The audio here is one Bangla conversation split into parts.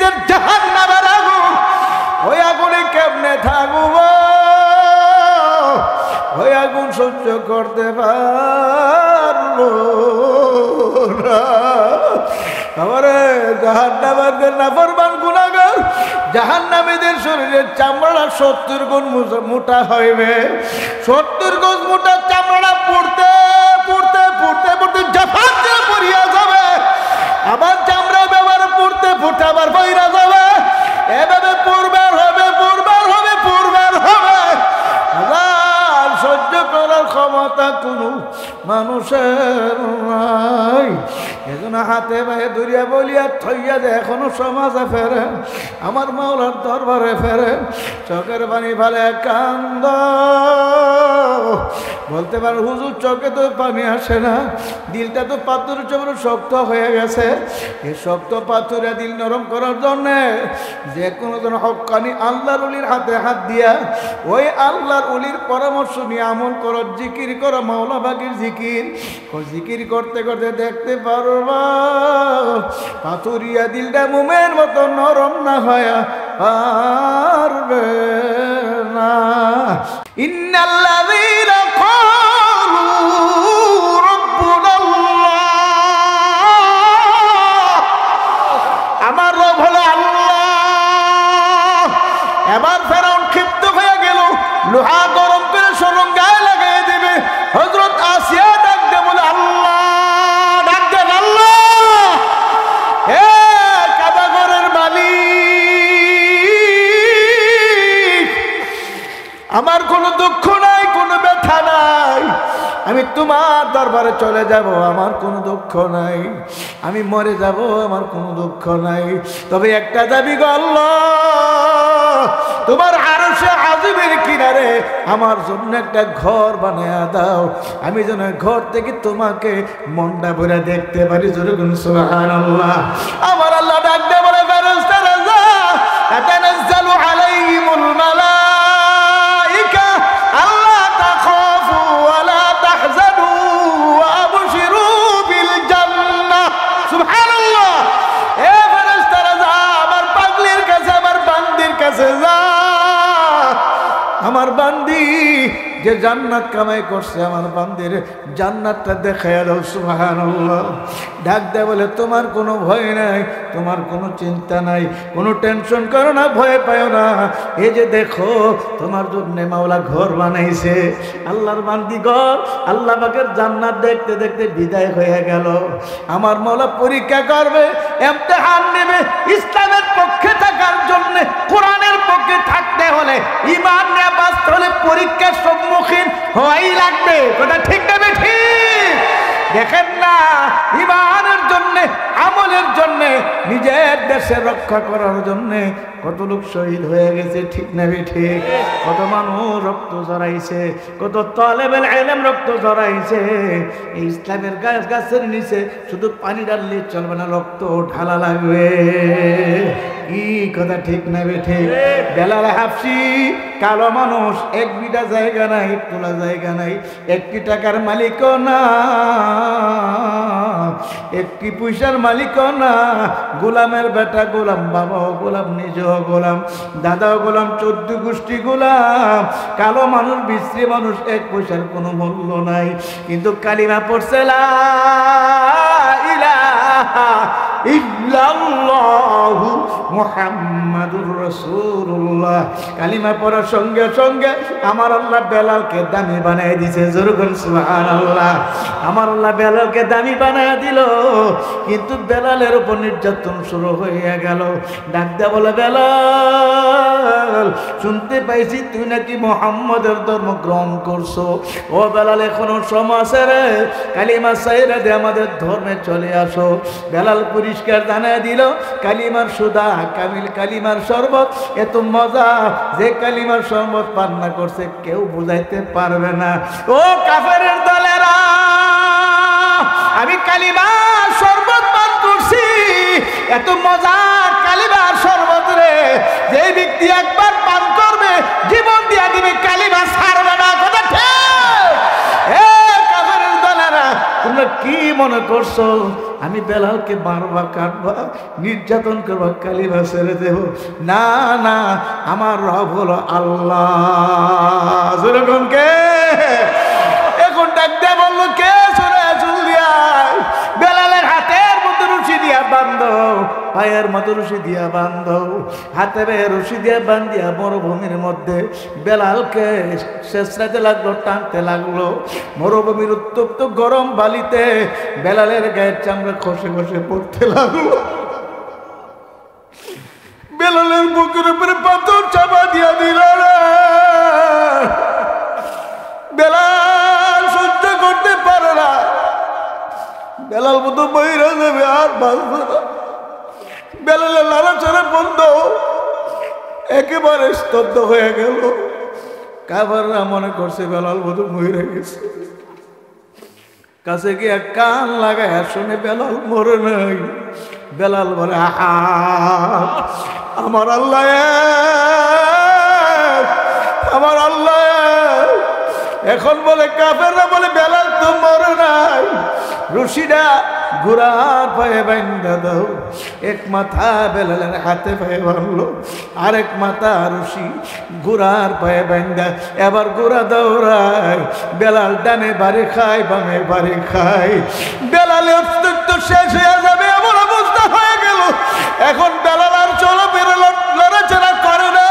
যে জাহান্নামের আগুন, ওই আগুনে কেমনে থাকবো? ওই আগুন সহ্য করতে পারবো না। আমারে জাহান্নামীদের নাফরমান গুনাহগার জাহান্নামীদের শরীরের চামড়া 70 গুণ মোটা হইবে। 70 গুণ মোটা চামড়া পড়তে পড়তে পড়তে পড়তে জাফাত দিয়ে পড়িয়া যাবে। আবার চামড়া ব্যবহার পড়তে পড়তে আবার বইরা যাবে। এভাবে পড়বার হবে, পড়বার হবে, পড়বার হবে। আল্লাহ সহ্য করার ক্ষমতা কোনো মানুষের নাই। এজন্য হাতে পায়ে ধরিয়া বলিয়া থইয়া যে এখনো সমাজে ফেরেন, আমার মাওলার দরবারে ফেরেন, চোখের পানি ফেলে কান্দ। বলতে পারেন হুজুর চোখে তো পানি আসে না, দিলটা তো পাথরের চেয়ে শক্ত হয়ে গেছে। এই শক্ত পাথরে দিল নরম করার জন্যে যে কোনো জন হক্কানি আল্লাহর ওলির হাতে হাত দিয়া ওই আল্লাহর ওলির পরামর্শ নিয়ে আমল করো, জিকির করো, মাওলা বাগির জিকির। জিকির করতে করতে দেখতে পারবা পাথরিয়া দিলটা মোমের মতো নরম না হয় পারবে না। ইন্নাল্লাযীনা ক্বালু রাব্বুনাল্লাহ, আমার রব হলো আল্লাহ। এবার ফেরাউন ক্ষিপ্ত হয়ে গেল, লোহা গরম করে সরম গায়ে লাগাই দেবে। হযরত আসিয়া ডাক দিয়ে বলে আল্লাহ, ডাক দেন আল্লাহ, হে কাবাগরের মালিক, আমার কোনো দুঃখ নাই, কোনো ব্যথা নাই, আমি তোমার দরবারে চলে যাব, আমার কোনো দুঃখ নাই। আমি মরে যাব, আমার কোনো দুঃখ নাই। তবে একটা দাবি গো আল্লাহ, তোমার আরশে আজিমের কিনারে আমার জন্য একটা ঘর বানায়া দাও, আমি যেন ঘর থেকে তোমাকে মনটা ভরে দেখতে পারি। জোরে বলুন সুবহানাল্লাহ। আমার আল্লাহ ডাক দিয়ে বলে ফেরেশতারা যা, তাতানাজ্জালু আলাইহিমুল মালাইকা আল্লা তাখাফু ওয়া লা তাহজানু ওয়া আবশিরু বিল জান্নাহ। সুবহানাল্লাহ। এ ফেরেশতারা যা, আমার পাগলির কাছে, আমার বান্দির কাছে যা, আমার বান্দি যে জান্নাত কামাই করছে, আমার বান্দির জান্নাতটা দেখায় দাও। সুবহানাল্লাহ। ডাক দেয় বলে তোমার কোনো ভয় নাই, তোমার কোনো চিন্তা নাই, কোনো টেনশন করো না, ভয় পাও না। এই যে দেখো তোমার জন্য মাওলা ঘর বানাইছে। আল্লাহর বান্দি ঘর, আল্লাহ পাকের জান্নাত দেখতে দেখতে বিদায় হয়ে গেল। আমার মাওলা পরীক্ষা করবে, ইমতিহান নেবে। ইসলামের পক্ষে থাকার জন্য, কোরআনের পক্ষে থাকতে হলে, ঈমান নিয়ে বাঁচতে হলে পরীক্ষার সম্মুখীন হওয়াই লাগবে। কথা ঠিক না ঠিক? দেখেন না, ঈমানের জন্য, আমলের জন্য, নিজের দেশে রক্ষা করার জন্য কত লোক শহীদ হয়ে গেছে। ঠিক না ঠিক? কত মানুষ রক্ত ঝরাইছে, কত তালেবেল ইলম রক্ত ঝরাইছে। এই ইসলামের গাছের নিচে শুধু পানি ঢাললে চলবে না, রক্ত ঢালা লাগবে। কি কথা ঠিক না ঠিক? বেলাল হাফসি কালো মানুষ, এক বিটা জায়গা নাই, তোলা জায়গা নাই, একটি টাকার মালিকও না, একটি পয়সার মালিকও না, গোলামের বেটা গোলাম, বাবাও গোলাম, নিজেও গোলাম, দাদাও গোলাম, 14 গোষ্ঠী গোলাম। কালো মানুষ, বিশ্রী মানুষ, এক পয়সার কোনো মূল্য নাই। কিন্তু কালিমা পড়ছে লা ইলাহা ইল্লাল্লাহু মুহাম্মাদুর রাসূলুল্লাহ। কালিমা পড়ার সঙ্গে সঙ্গে আমার আল্লাহ বেলালকে দামি বানায় দিয়েছে। জোরে বলুন সুবহানাল্লাহ। আমার আল্লাহ বেলালকে দামি বানায় দিল, কিন্তু বেলালের উপর নির্যাতন শুরু হয়ে গেল। ডাক দেয়া বলে বেলাল, শুনতে পাইছি তুই নাকি মুহাম্মাদের ধর্ম গ্রহণ করছো। ও বেলাল, এখনো সময় আছে রে, কালিমা সাইরা দে, আমাদের ধর্মে চলে আসো। বেলাল পরিষ্কার জানায় দিল, কালিমার সুদা, কামিল কালিমার শরবত এত মজা, যে কালিমার শরবত পান না করছে কেউ বুঝাইতে পারবে না। ও কাফেরের দলেরা, আমি কালিমার শরবত পান করছি, এত মজা কালিমার শরবত রে, যে ব্যক্তি একবার পান করবে জীবন দিয়া দিবে, কালিমা ছাড়বে না। কথা ঠিক? এ কাফেরের দলেরা, তোমরা কি মনে করছো আমি বেলালকে মারবা কাটবা নির্যাতন করবা কালিমা ছেড়ে দেব? না না, আমার রব হলো আল্লাহ। যেরকম কে এখন ডাক দিয়ে বললো, কে সরে চুল দিয়া বেলালের হাতের মধ্যে রশি দিয়া বান্ধ, পায়ের মধ্যে রশি দিয়া বান্ধ, হাতে পায়ে রশি দিয়া বান্ধিয়া মরুভূমির মধ্যে বেলালকে শেষরাতে লাগলো, টানতে লাগলো। মরুভূমির উত্তপ্ত গরম বালিতে বেলালের গায়ের চামড়া খসে খসে পড়তে লাগলো। বেলালের বুকের উপরে পাথর চাপা দিয়া দিল। বেলাল সহ্য করতে পারে না, বেলাল মতো বইরা যাবে, আর বাঁচবে না। বেলালের লালাচারা বন্ধ, একেবারে স্তব্ধ হয়ে গেল। কাফেররা মনে করছে বেলাল মতো মরে গেছে। কাছে গিয়ে কান লাগায় শুনে বেলাল মরে নাই। বেলাল বলে, আমার আল্লাহ, আমার আল্লাহ। এখন বলে কাফেররা বলে বেলাল তো মরে নাই, রশিটা ঘোড়ার পায়ে বান্ধা দাও। এক মাথা বেলালের হাতে পায়ে বাঁধলো, আরেক মাথা রশি ঘোড়ার পায়ে বান্ধা। এবার ঘোড়া দৌড়ায়, বেলাল ডানে বাড়ি খায়, বামে বাড়ি খায়। বেলালে অস্তিত্ব শেষ হয়ে যাবে এমন অবস্থা হয়ে গেল। এখন বেলাল আর চলাফেরা লড়াচড়া করে না,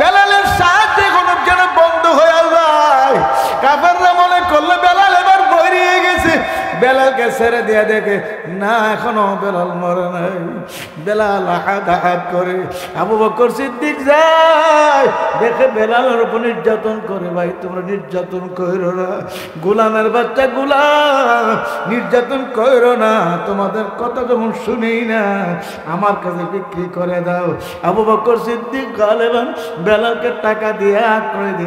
বেলালের সাহায্য এখন যেন বন্ধ হয়ে যায়। কাফেররা মনে করলো বেলাল এবার বইরিয়ে গেছে। বেলালকে ছেড়ে দিয়ে দেখে না, এখনো বেলাল মরে নাই। বেলাল হাত করে আবু বকর সিদ্দিক যায়, দেখে বেলালের উপর নির্যাতন করে। ভাই তোমরা নির্যাতন কইরো না, গোলামের বাচ্চা গোলাম, নির্যাতন কইরো না। তোমাদের কথা যখন শুনেই না, আমার কাছে বিক্রি করে দাও। আবু বকর সিদ্দিক গালেবান বেলালকে টাকা দিয়ে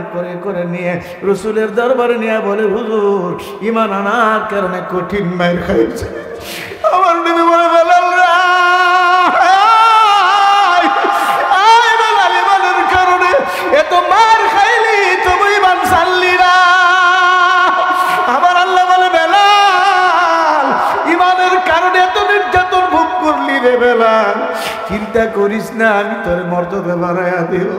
করে করে নিয়ে রসুলের দরবারে নিয়ে বলে, হুজুর ঈমান আনার কারণে কঠিন মার খাইছে। আমার নবী বলে, বেলাল ঈমানের কারণে এত মার খাইলি, তবু ঈমান ছাড়লি না। আমার আল্লাহ বলে, বেলাল ঈমানের কারণে এত নির্যাতন ভোগ করলি রে বেলাল, চিন্তা করিস না, আমি তোর মর্যাদা বাড়াইয়া দিব।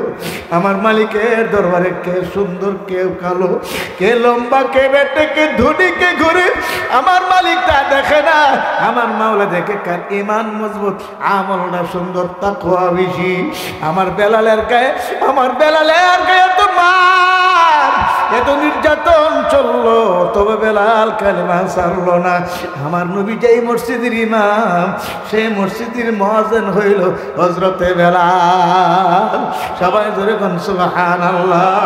আমার মালিকের দরবারে কে সুন্দর, কে কালো, কে লম্বা, কে বেটে, কে ধনী, কে গরিব, আমার মালিক তা দেখে না। আমার মাওলা দেখে কার ঈমান মজবুত, আমলটা সুন্দর, তাকওয়া বেশি। আমার বেলালের গায়ে এত মার, এত নির্যাতন চললো, তবে বেলাল কালেমা ছাড়লো না। আমার নবী যেই মসজিদের ইমাম, সেই মসজিদের মুয়াজ্জিন হইল হযরতে বেলাল। সবাই ধরে কোন সুবহানাল্লাহ।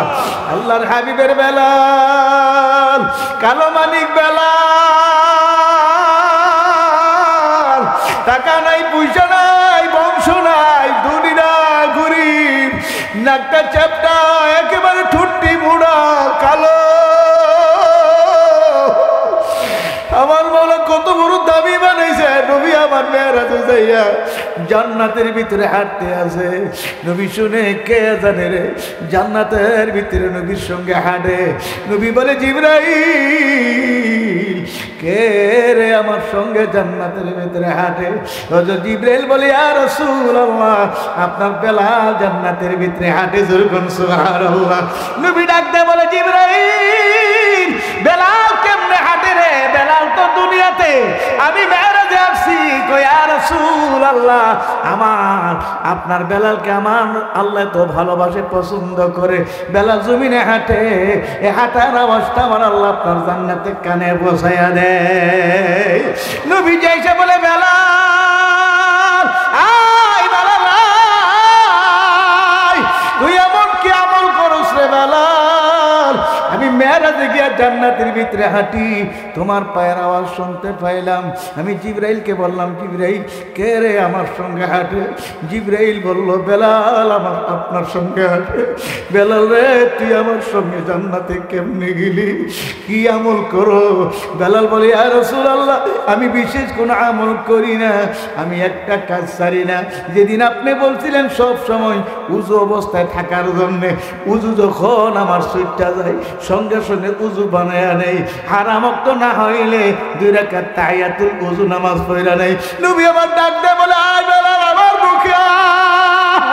আল্লাহর হাবিবের বেলাল, কালো মানিক বেলাল, টাকা নাই, পয়সা নাই, বংশ নাই, ধনী না, গরিব, নাকটা চ্যাপটা, একেবারে ঠুট্টি মুড়া, কালো। আমার মাওলা কত বড় দামি বানাইছে। নবী আমার মেরাজে যাইয়া জান্নাতের ভিতরে হাঁটতে আছে, নবী শুনে কে জানে রে, জান্নাতের ভিতরে নবীর সঙ্গে হাঁটে। নবী বলে, জিবরাইল, কে রে আমার সঙ্গে জান্নাতের ভিতরে হাঁটে? হযরত জিবরাইল বলে, ইয়া রাসূলুল্লাহ, আপনার বেলাল জান্নাতের ভিতরে হাঁটে। যখন সুবহানাল্লাহ। নবী ডাক দেয় বলে, জিবরাইল, বেলাল কেমনে হাঁটে রে? বেলাল তো দুনিয়াতে, আমি মেরাজে আসছি। কই, ইয়া রাসূলুল্লাহ, আপনার বেলালকে আমার আল্লাহ তো ভালোবাসে, পছন্দ করে। বেলাল জমিনে হাঁটে, এ হাঁটার অবস্থা আমার আল্লাহ আপনার জান্নাতে কানে বসাইয়া দেয়। নবী যাইছে বলে, বেলাল আয়, বেলাল আয়, তুই এমন কি আমল করছ রে বেলাল? আমি মেরাজে গিয়া জান্নাতের ভিতরে হাঁটি, তোমার পায়ের আওয়াজ শুনতে পাইলাম। আমি জিবরাইলকে বললাম, জিবরাইল, কে রে আমার সঙ্গে হাঁটে? জিবরাইল বলল, বেলাল আমার আপনার সঙ্গে হাঁটে। বেলাল রে, তুই আমার সঙ্গে জান্নাতে কেমনে গেলি? কি আমল করো? বেলাল বলে, ইয়া রাসূলুল্লাহ, আমি বিশেষ কোনো আমল করি না, আমি একটা কাজ ছাড়ি না। যেদিন আপনি বলছিলেন সব সময় উযু অবস্থায় থাকার জন্যে, উযু যখন আমার সুইটটা যায়, সঙ্গে সঙ্গে উযু ওযু বানায়া নেই, হারাম ওয়াক্ত না হইলে 2 রাকাত তাহিয়াতুল ওযু নামাজ পড়া নেই। নবী আমার ডাক দেয় বলে আয় বেলাল আমার মুখে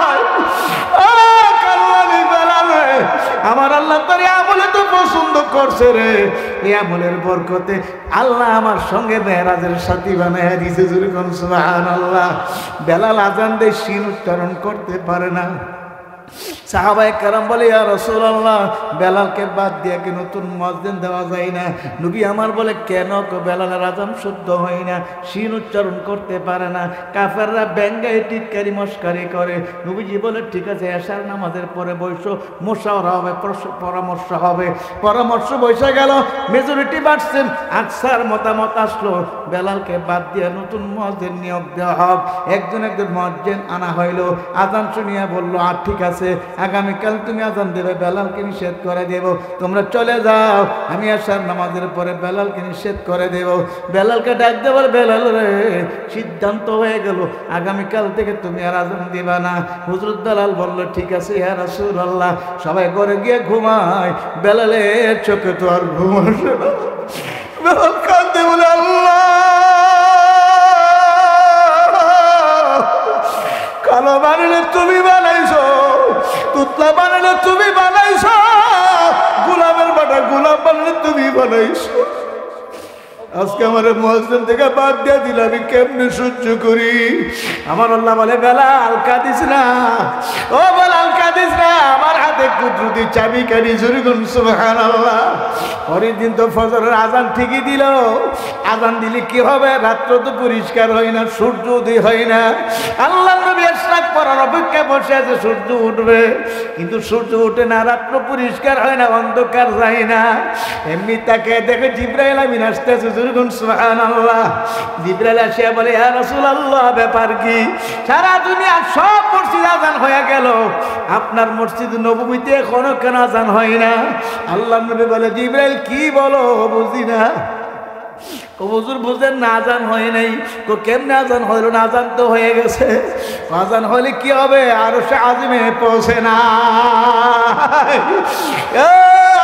আয়, কাল্লানি বেলাল রে, আমার আল্লাহ তোর আমলে তো পছন্দ করছে রে, এই আমলের বরকতে আল্লাহ আমার সঙ্গে মেরাজের সাথী বানায়া দিয়েছে। যেরকম সুবহানাল্লাহ। বেলাল আজান দিয়ে শিন উচ্চারণ করতে পারে না। সাহাবায়ে কেরাম বলে ইয়া রাসূলুল্লাহ, বেলালকে বাদ দিয়ে কি নতুন মুয়াজ্জিন দেওয়া যায় না? নবী আমার বলে কেন? বেলালের আযান শুদ্ধ হয় না, শিন উচ্চারণ করতে পারে না। কাফেররা ব্যঙ্গায় টিটকারি মস্কারি করে। নবীজি বলে ঠিক আছে, এশার নামাজের পরে বৈশো, মুশাওয়ারা হবে, পরামর্শ হবে। পরামর্শ বৈশা গেল, মেজরিটি বাড়ছেন, আকসার মতামত আসলো বেলালকে বাদ দিয়ে নতুন মুয়াজ্জিন নিয়োগ দেওয়া হোক। একজন মুয়াজ্জিন আনা হইল, আযান শুনিয়া বলল আর ঠিক আছে, আগামীকাল তুমি আযান দেবে, বেলালকে নিষেধ করে দেব, তোমরা চলে যাও, আমি আশার নামাজের পরে বেলালকে নিষেধ করে দেব। বেলালকে ডাক দেব, বেলাল রে সিদ্ধান্ত হয়ে গেল, আগামীকাল থেকে তুমি আর আযান দিবা না। হুজরত বেলাল বলল ঠিক আছে ইয়া রাসূলুল্লাহ। সবাই ঘরে গিয়ে ঘুমায়, বেলালের চোখে তো আর ঘুম আসে না। বেলাল কাঁদে বলে আল্লাহ, কালো বানালে তুমি বানাইছো, তুতলা বানালে তুমি বানাইছো, গোলামের বাটা গোলাম বানালে তুমি বানাইছো। আজকে আমার মুয়াজ্জিন থেকে বাদ দিয়ে দিলে আমি কেমনে সহ্য করি? আমার আল্লাহ বলে বেলাল কাঁদিস না, ও বেলাল কাঁদিস না, আমার হাতে কুদরতি চাবি কানি। জোরে সুবহানাল্লাহ। পরের দিন তো ফজরের আজান ঠিকই দিল। আজান দিলে কি হবে? রাত্র তো পরিষ্কার হয় না, সূর্য উদয় হয় না। আল্লাহ নবী ইশরাক পড়ার অপেক্ষায় বসে আছে, সূর্য উঠবে, কিন্তু সূর্য ওঠে না, রাত্র পরিষ্কার হয় না, অন্ধকার যায় না। এমনি তাকে দেখে জিবরাইল আমিন আসতেছে। সুবহানাল্লাহ। জিবরাইল আসিয়া বলে ইয়া রাসূলুল্লাহ, ব্যাপার কি? সারা দুনিয়া সব মসজিদ আজান হয়ে গেল, আপনার মসজিদ নববীতে এখনো কেন আজান হয় না? আল্লাহ নবী বলে জিবরাইল কি বলো বুঝি না। হুজুর বুঝেন না, আজান হয় নাই। কেমনে আজান হইল না? আজান তো হয়ে গেছে। আজান হলে কি হবে? আরশে আজিমে পৌঁছে না।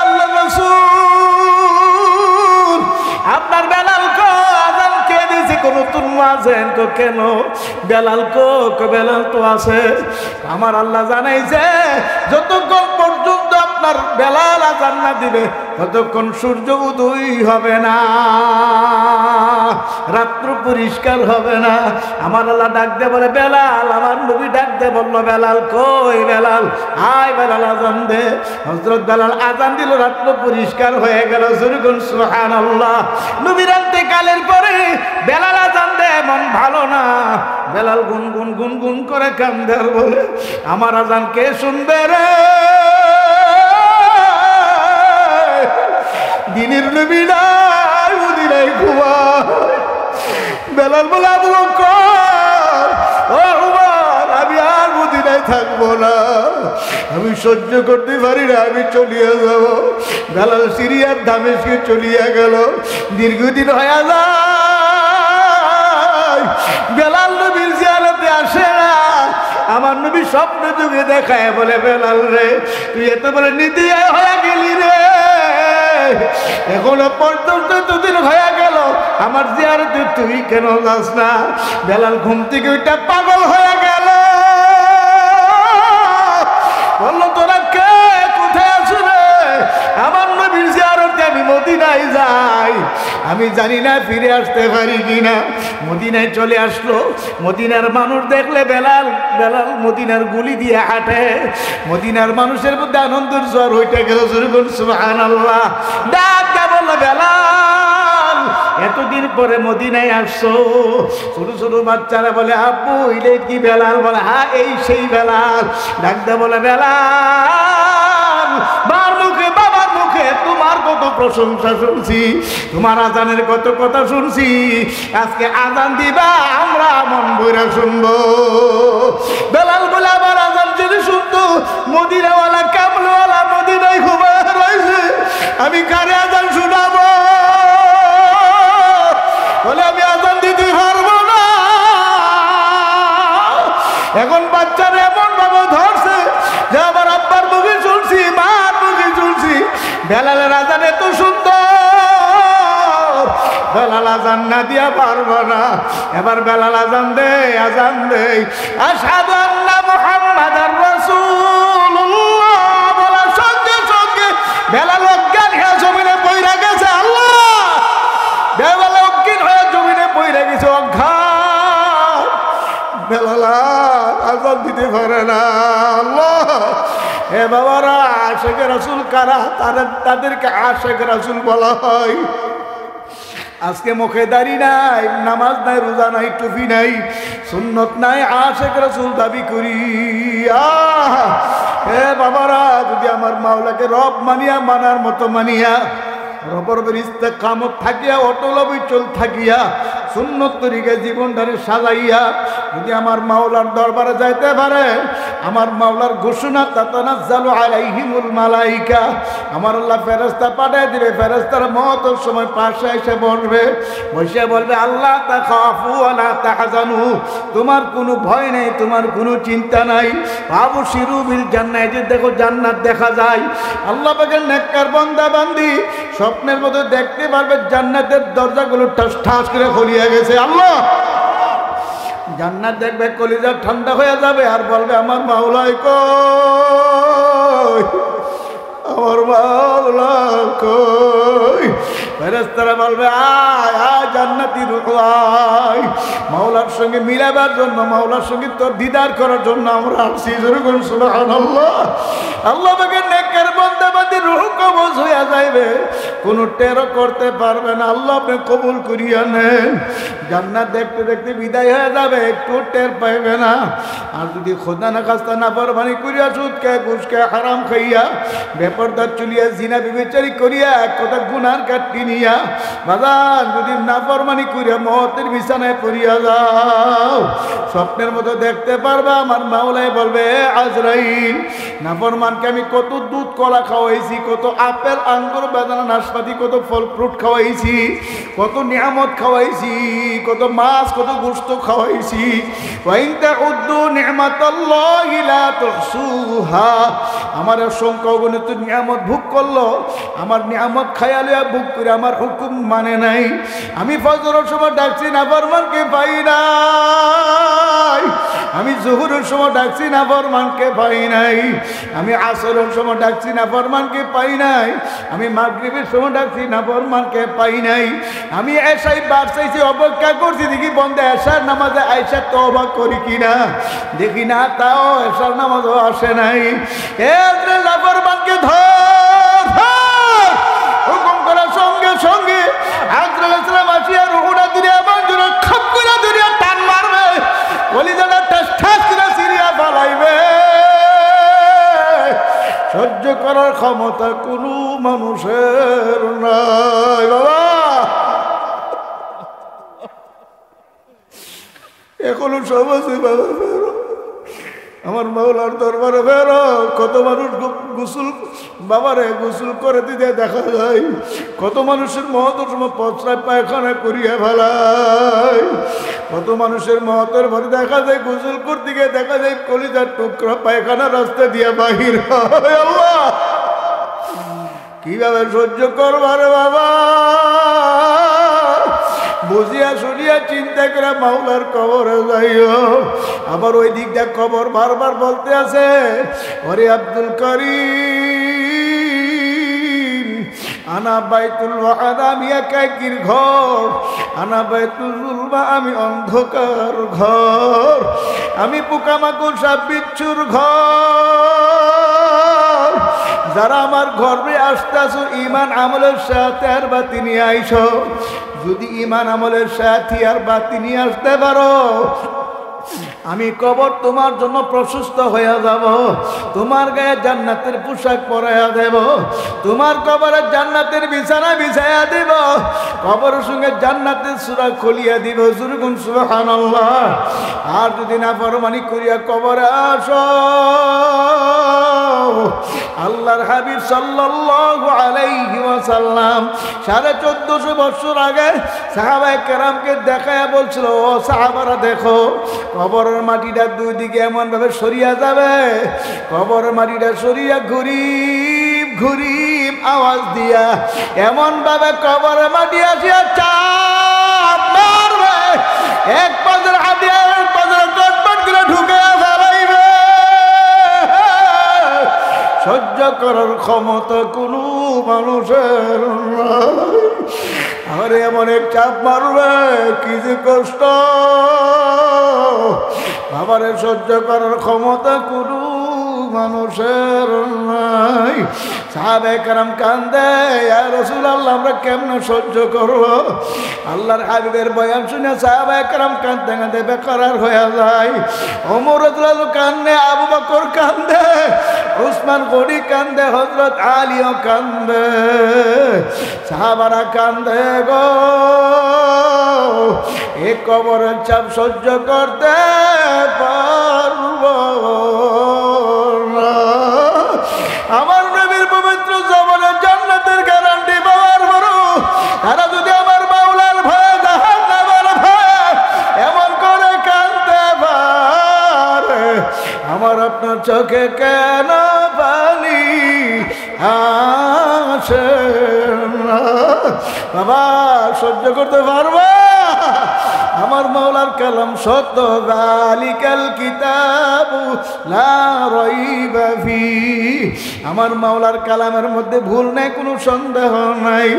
আল্লাহ রাসূল, আপনার বেলাল কো আজান কে দিয়েছে? কোন নতুন মুয়াজ্জিন কো কেন? বেলাল কো বেলাল তো আছে। আমার আল্লাহ জানাইছে যতক্ষণ পর্যন্ত আপনার বেলাল আজান না দিবে ততক্ষণ সূর্য উদয় হবে না, রাত্র পরিষ্কার হবে না। আমার আল্লাহ ডাক দে বলে বেলাল, আমার নবী ডাক দে বলল বেলাল কই? বেলাল আয়, বেলাল আজান দে। হযরত বেলাল আজান দিল, রাত্র পরিষ্কার হয়ে গেল। জোরে সুবহানাল্লাহ। নবীর ইন্তেকালের পরে বেলাল আজান দে, মন ভালো না। বেলাল গুনগুন গুনগুন করে কান্দে আর বলে আমার আজান কে শুনবে রে? দিনের নবী নাই, মদিনায় ঘুমায়। বেলাল বলে আবু বকর, ও উমর, আমি আর মদিনায় থাকবো না, আমি সহ্য করতে পারি না, আমি চলিয়ে যাব। বেলাল সিরিয়ার দামেস্কে চলিয়া গেল। দীর্ঘদিন হয়ে যায়, বেলাল নবীর জিয়ারতে আসে না। আমার নবী স্বপ্ন যুগে দেখায় বলে বেলাল রে, তুই এত বলে নীতি হয়ে গেলি রে, এখনো পর্যন্ত দুদিন হয়ে গেল, আমার জিয়ারতে তুই কেন যাস না? বেলাল ঘুম থেকে ওইটা পাগল হয়ে গেল, বললো তোরা কে, কোথায় আছো রে? আমার নবীর জিয়ারতে আমি মদিনায় যাই, আমি জানি না ফিরে আসতে পারি কিনা। মদিনায় চলে আসলো। মদিনার মানুষ দেখলে বেলাল বেলাল মদিনার গুলি দিয়ে হাঁটে। মদিনার মানুষের মধ্যে আনন্দের জ্বর হইতে গেল। সুবহানাল্লাহ। ডাক বলল বেলাল, এতদিন পরে মদিনায় আসছো। ছোট ছোট বাচ্চারা বলে আব্বু ইলে কি বেলাল? বলে হ্যাঁ এই সেই বেলাল। ডাক বলে বেলাল, বার মুখে বাবার মুখে তোমার কত প্রশংসা শুনছি, তোমার আজানের কত কথা শুনছি, আজকে আজান দিবা আমরা মন ভরে শুনবো। বেলাল বলে আমার আজান যদি শুনতো, মদিনাওয়ালা কামলাওয়ালা মদিনায় ঘুমায় রয়েছে, আমি কারে আজান শোনাবো? বলে আমি আজান দিতে পারবো না। এখন বাচ্চারা এমন ভাবে ধরছে যে আমার আব্বার মুখে শুনছি, মার মুখে শুনছি, বেলালের আজান এত সুন্দর আজান না দিয়া পারবো না। এবার বেলাল আজান দে, আজান দে, আশহাদু আন্না মুহাম্মাদার রাসূলুল্লাহ বলার সঙ্গে সঙ্গে বেলাল অজ্ঞান হয়ে জমিনে পড়ে গেছে। আল্লাহ, বেলাল অজ্ঞান হয়ে জমিনে পড়ে গেছে, অজ্ঞান। বেলাল আজান দিতে পারে না। আল্লাহ, হে বাবারা, আশিকে রাসূল কারা? তাদেরকে আশিকে রাসূল বলা হয়। আজকে মুখে দাড়ি নাই, নামাজ নাই, রোজা নাই, টুপি নাই, সুন্নত নাই, আশিক রাসূল দাবি করি। হে বাবারা, যদি আমার মাওলাকে রব মানিয়া, মানার মতো মানিয়া, রবের ইস্তেকামত থাকিয়া, অটল অবিচল থাকিয়া, সুন্নত তরিকায় জীবনটারে সাজাইয়া যদি আমার মাওলার দরবারে যাইতে পারে, আমার মাওলার ঘোষণা, তাতানাজ্জালু আলাইহিমুল মালাইকা, আমার আল্লাহ ফেরেশতা পাঠিয়ে দিবে। ফেরেশতার মওতের সময় পাশে এসে বসবে, বসে বলবে, আল্লাহ তাখাফু ওয়ালা তাহজানু, তোমার কোনো ভয় নেই, তোমার কোনো চিন্তা নাই। আবশিরু বিল জান্নাহ, যে দেখো জান্নাত দেখা যায়। আল্লাহ পাকের নেককার বান্দা বান্দি স্বপ্নের মতো দেখতে পারবে জান্নাতের দরজাগুলো ঠাস ঠাস করে খুলিয়া গেছে। আল্লাহ, জান্নাত দেখবে, কলিজা ঠান্ডা হয়ে যাবে, আর বলবে, আমার মাওলাই কই, আমার মাওলা কই। ফেরেশতারা বলবে, আয় আয় জান্নাতি রূহ আয়, মাওলার সঙ্গে মিলাবার জন্য, মাওলার সঙ্গে তোর দিদার করার জন্য আমরা আসছি। যেরকম সুবহানাল্লাহ। আল্লাহ পাকের নেককার বান্দা বান্দি রূহ কবজ হইয়া যাইবে, কোনো টেরও করতে পারবে না। আল্লাহ আপনি কবুল করিয়া নেন। জান্নাত দেখতে দেখতে বিদায় হয়ে যাবে, একটু টের পাইবে না। আর যদি খোদা না খাস্তা নাফরমানি করিয়া, সুদ খায়, ঘুষ খায়, হারাম খাইয়া, বেপরদার চলিয়া, জিনা বিবেচারি করিয়া, এক কথা গুনার কাটটি নিয়া, বাজান যদি নাফরমানি করিয়া মওতের বিছানায় পড়িয়া যাও, স্বপ্নের মতো দেখতে পারবা আমার মাওলাই বলবে, আজরাইল, নাফরমানকে আমি কত দুধ কলা খাওয়াইছি, কত আপেল আঙ্গুর বেদানা নাশপাতি, কত ফল ফ্রুট খাওয়াইছি, কত নিয়ামত খাওয়াইছি, কত মাছ, কত গোশত খাওয়াইছি। ওয়া ইন তাউদ্দু নি'মাতাল্লাহি লা তুহসুহা, আমার অসংখ্য অগণিত নিয়ামত ভোগ করলো, আমার নিয়ামত খায়ালিয়া ভোগ করে আমার হুকুম মানে নাই। আমি ফজরের সময় ডাকছি নাফরমানকে পাই নাই, আমি জোহরের সময় ডাকছি নাফরমানকে পাই নাই, আমি আসরের সময় ডাকছি নাফরমানকে পাই নাই, আমি মাগরিবের সময় ডাকছি নাফরমানকে পাই নাই, আমি এশাই বার চাইছি, অপেক্ষা করছি দেখি বন্ধে এশার নামাজে আইসা তওবা করি কিনা, দেখি না, তাও এশার নামাজও আসে নাই। নাফরমানকে ধর, হুকুম করার সঙ্গে সঙ্গে আজরাইল আলাইহিস সালাম আসিয়া রুহুটা দিলে আমার জন্য খপ করে দুনিয়া টান মারবে, কলিজাটা ঠাস ঠাস করে সিরিয়া ফালাইবে। সহ্য করার ক্ষমতা কোনো মানুষের নাই। বাবা, এখনো সব আছে, বাবা ফেরো, আমার মাওলার দরবারে ফেরো। কত মানুষ গোসল, বাবারে গোসল করে দিতে দেখা যায়, কত মানুষের মহতের সময় পচরায় পায়খানা করিয়া ফেলায়, কত মানুষের মহতের ভরে দেখা যায় গোসল করতে গিয়ে দেখা যায় কলিজার টুকরা পায়খানা রাস্তা দিয়া বাহির হয়। আল্লাহ, কিভাবে সহ্য করবার বাবা? বুঝিয়া শুনিয়া চিন্তা করে মাওলার কবরে যাইও। আবার ওই দিকটা কবর বারবার বলতে আছে, ওরে আব্দুল করিম, আনা বাইতুল ওয়াদা, আমি একাকির ঘর, আনা বাইতুল জুলমা, আমি অন্ধকার ঘর, আমি পোকামাকড় সাপ বিচ্ছুর ঘর। যারা আমার ঘরে আসতে আসো ঈমান আমলের সাথে আর বাতি নিয়ে আইসো, যদি ঈমান আমলের সাথে আর বাতি নিয়ে আসতে পারো, আমি কবর তোমার জন্য প্রশস্ত হয়ে যাব, তোমার গায়ে জান্নাতের পোশাক পরাইয়া দেব, তোমার কবরে জান্নাতের বিছানা বিছাইয়া দেব, কবরের সঙ্গে জান্নাতের সূরা খুলিয়া দিব। যুরগুন সুবহানাল্লাহ। আর যদি না ফরমানি করিয়া কবরে আসো, আল্লাহর হাবিব সাল্লাল্লাহু আলাইহি ওয়াসাল্লাম 1450 বছর আগে সাহাবায়ে কেরামকে দেখায়া বলছিল, ও সাহাবারা দেখো, কবরের মাটিটা দুই দিকে এমন ভাবে সরিয়া যাবে, কবরের মাটিটা সরিয়া ঘুরিব ঘুরিব আওয়াজ দিয়া এমন ভাবে কবরের মাটি আসিয়া চা এক পাজর হাতিয়া এক পাজর কটপট করে ঢুকে ফেলাইবে। সহ্য করার ক্ষমতা কোনো মানুষের নাই। আরে এমন এক চাপ মারবে কি যে কষ্ট, বাবারে সহ্য করার ক্ষমতা কোনো মানুষের নাই। সাহাবায়ে কেরাম কান্দে, ইয়া রাসূলুল্লাহ আমরা কেমনে সহ্য করব? আল্লাহর হাবিবের বয়ান শুনে সাহাবায়ে কেরাম কান্দতে কান্দতে বেকরার হয়ে যায়। ওমর রাদিয়াল্লাহু কান্দে, আবু বকর কান্দে, উসমান গনি কান্দে, হযরত আলীও কান্দে, সাহাবারা কান্দে গো। এ কবরের চাপ সহ্য করতে পারব না। আমার নবীর পবিত্র জবানে জান্নাতের গ্যারান্টি পাওয়ার বড়, তারা যদি আমার মাওলার ভয়ে জাহান্নামের ভয়ে এমন করে কাঁদতে পারে, আমার আপনার চোখে কেন পানি আসে না? বাবা সহ্য করতে পারবা? আমার মাওলার কালাম সত্য, যালিকাল কিতাবু লা রাইবা ফি। আমার মাওলার কালামের মধ্যে ভুল নাই, কোনো সন্দেহ নাই।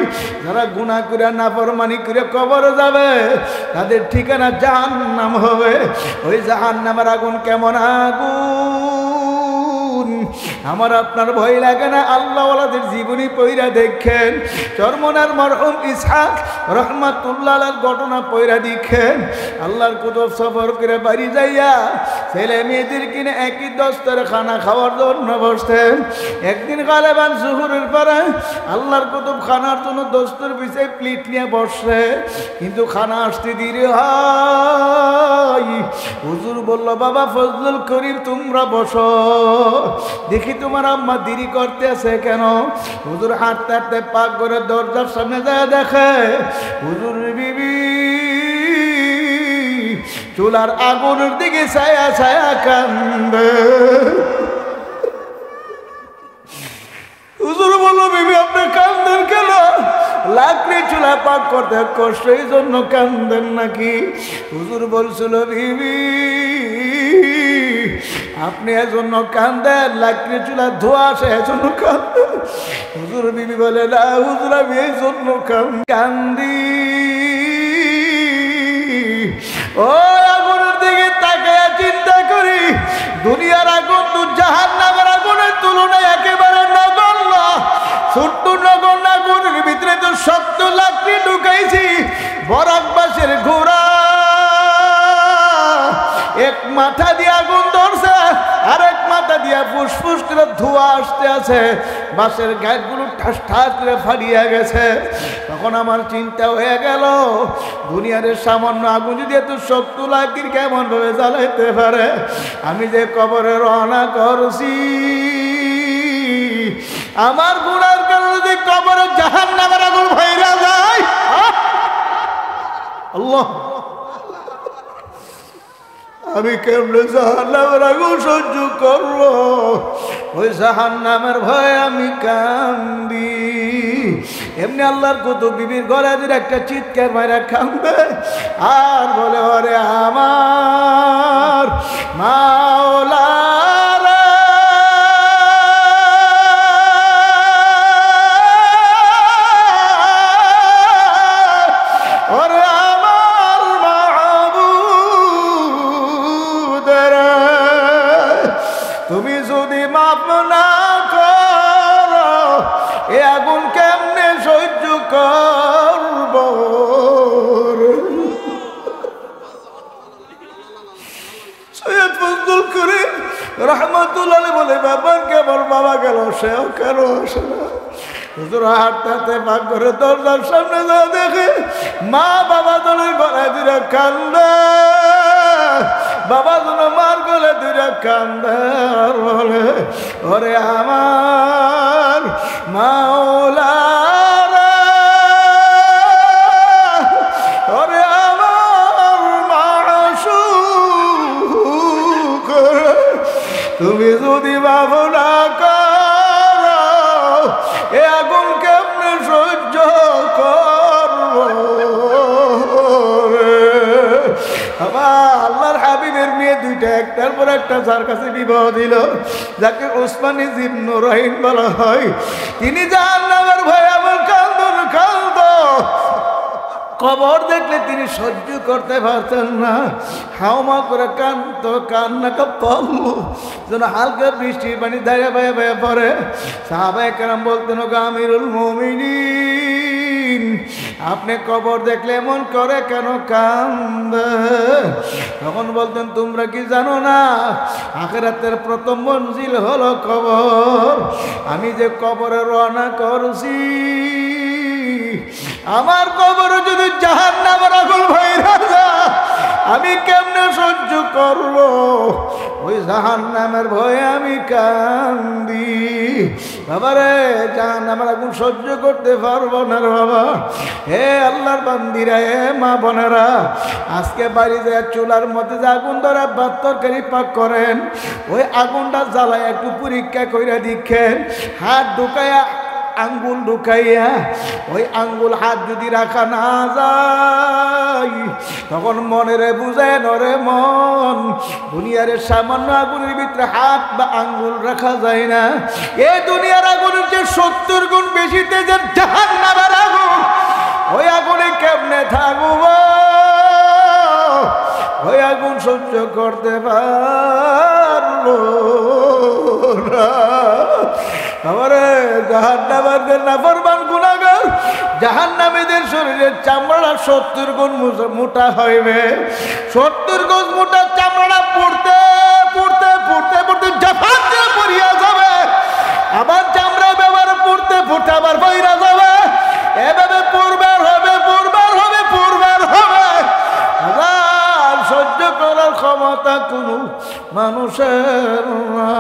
যারা গুনাহ করে নাফরমানি করে কবরে যাবে তাদের ঠিকানা জাহান্নাম হবে। ওই জাহান্নামের আগুন কেমন আগুন, আমার আপনার ভয় লাগে না? আল্লাহওয়ালাদের জীবনী পয়রা দেখেন, চরমনার মরহুম ইসহাক রহমাতুল্লাহ আলাইহির ঘটনা পয়রা দেখেন। আল্লাহর কুতুব সফর করে বাড়ি যাইয়া ছেলে মেয়েদের কিনে একই দস্তারে খানা খাওয়ার জন্য বসতেন। একদিন গালেবান জোহরের পরে আল্লাহর কুতুব খানার জন্য দস্তর বিছায় প্লেট নিয়ে বসে, কিন্তু খানা আসতে দেরি হয়। হুজুর বলল, বাবা ফজলুল করিম তোমরা বসো, দেখি তোমার আম্মা দেরি করতে আছে কেন? হুজুর হাঁটতে হাঁটতে পাক করে দরজার সামনে যায়, দেখে হুজুর বিবি চুলার আগুনের দিকে ছায়া ছায়া কান্দে। হুজুর বলল, বিবি আপনি কান্দেন কেন? লাকড়ি চুলা পাক করতে কষ্ট, এই জন্য কান্দেন নাকি? হুজুর বলছিল, বিবি আপনি এজন্য কান্দেন, লাকড়ি চুলা ধোয়া আসে এজন্য কান্দেন। হুজুর বিবি বলে, না হুজুর আমি এই জন্য কান্দি। ও আগুনের দিকে তাকায় চিন্তা করি, দুনিয়ার আগুন তো জাহান্নামের আগুনের তুলনায় একেবারে নগণ্য। ছোট্ট নগণ্য আগুনের ভিতরে তো 70 লাকড়ি ঢুকাইছি। বরাকবাসের ঘোড়া এক মাথা দিয়ে আগুন ধরছে, আরেক মাথা দিয়া ফুসফুস করে ধোঁয়া আসতে আছে, বাসের গাছগুলো ঠাস ঠাস করে ফাটিয়ে গেছে। তখন আমার চিন্তা হয়ে গেল, দুনিয়ার সামান্য আগুন যদি এত 70 লাকড়ি কেমন ভাবে জ্বালাইতে পারে? আমি যে কবরে রওনা করছি, আমার গুনার কারণে যদি কবরে জাহান্নামের আগুন ভাইরা যায়, আল্লাহ আমি কেমনে জাহান্নামের আগুন সহ্য করব? ওই জাহান্নামের ভয়ে আমি কান্দি। এমনি আল্লাহর কুতুব বিবির গলায় একটা চিৎকার মাইরা কান্দে আর বলে, ওরে আমার মাওলা তুমি যদি মাপ না করো এ আগুন কেমনে সহ্য করব? সৈয়দ ফজলুল করিম রহমাতুল্লাহ আলাইহি বলে, বাবার কেবল বাবা গেল, সেও কেন আসে না? হুজুর হাঁটতে হাঁটতে পাক করে দরজার সামনে যা দেখে মা বাবা দলের গলায় দুইটা কান্দে, বাবা যেন মার গলে দুইটা কান্দে আর বলে, ওরে আমার মাওলা, ওরে আমার মাসুক, তুমি যদি ভাবনা করো এ আগুন কেমনে সহ্য করব? দুইটা একটার পর একটা যার কাছে বিবাহ দিল, যাকে ওসমানী জিন্নুরাইন বলা হয়, তিনি জাহান্নামের ভয়ে আমার কান্দ কবর দেখলে তিনি সহ্য করতে পারতেন না, হাওমা করে কান্না পড়ল যেন হালকা বৃষ্টির পানি দাঁড়িয়ে বায়ে বায়ে পড়ে। সাহাবায়ে কেরাম বলতেন, ওগো আমিরুল মুমিনিন, আপনি কবর দেখলে এমন করে কেন কান্দে? তখন বলতেন, তোমরা কি জানো না আখিরাতের প্রথম মঞ্জিল হলো কবর। আমি যে কবরে রওনা করছি, আমার কবর যদি জাহান্নামের আগুন হইরা যায়, আমি কেমনে সহ্য করব? ওই জাহান্নামের ভয়ে আমি কান্দি। বাবারে, জাহান্নামের আগুন সহ্য করতে পারবো না রে বাবা। হে আল্লাহর বান্দিরা, হে মা বোনেরা, আজকে বাড়ি যায় চুলার মধ্যে যে আগুন ধরে ভাত তরকারি পাক করেন, ওই আগুনটা জ্বালায় একটু পরীক্ষা কইরা দেখেন, হাত ঢুকাইয়া আঙ্গুল ঢুকাইয়া ওই আঙ্গুল হাত যদি রাখা না যায়, তখন মনেরে বুঝায় নরে মন, দুনিয়ার সামান্য আগুনের ভিতরে হাত বা আঙ্গুল রাখা যায় না। এই দুনিয়ার আগুনের যে 70 গুণ বেশি তেজের জাহান্নামের আগুন, ওই আগুনে কেমনে থাকব? ওই আগুন সহ্য করতে পারবো না। আমারে জাহান্নামীদের নাফরমান গুনাহগার জাহান্নামীদের শরীরের চামড়া 70 গুণ মোটা হইবে। 70 গুণ মোটা চামড়া পড়তে পড়তে পড়তে পড়তে জাফাত দিয়ে পড়িয়া যাবে, আবার চামড়া ব্যবহার পড়তে পড়তে আবার বইরা যাবে। এভাবে পূর্বার হবে, পূর্বার হবে, পূর্বার হবে। সহ্য করার ক্ষমতা কোনো মানুষের না।